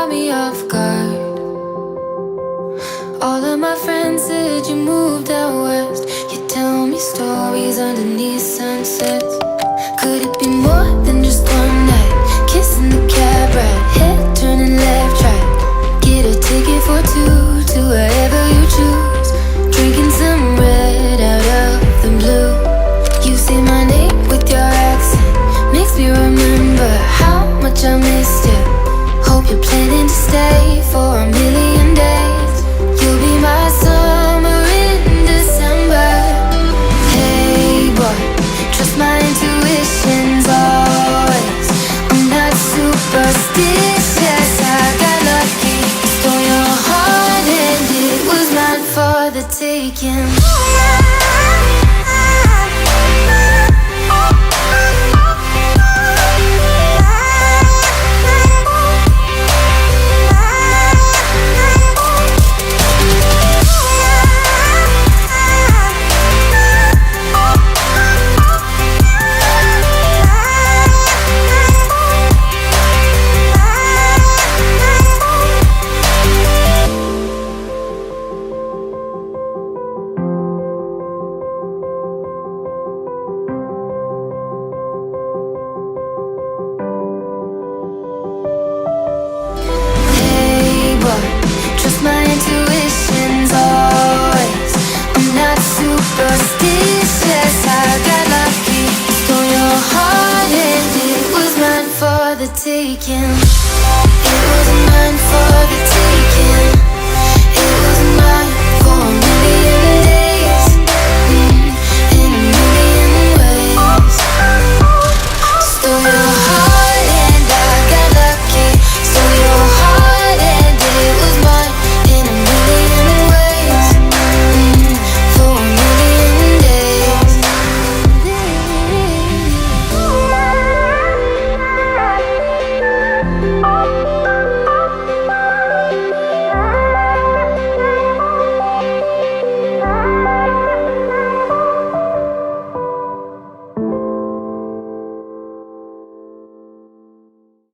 caught me off guard. All of my friends said you moved out west. You tell me stories underneath sunsets. Could it be more than just one night? Kissing the cab ride, head turning left, right. Get a ticket for two to wherever you choose. Drinking some red out of the blue. You say my name with your accent, makes me remember how much I missed you. Hope you're planning to stay for a million days. You'll be my summer in December. Hey boy, trust my intuitions always. I'm not superstitious, I got lucky. Stole your heart and it was mine for the taking. Trust my intuitions always. I'm not superstitious, I got lucky. Stole your heart and it was mine for the taking. It was mine for the taking.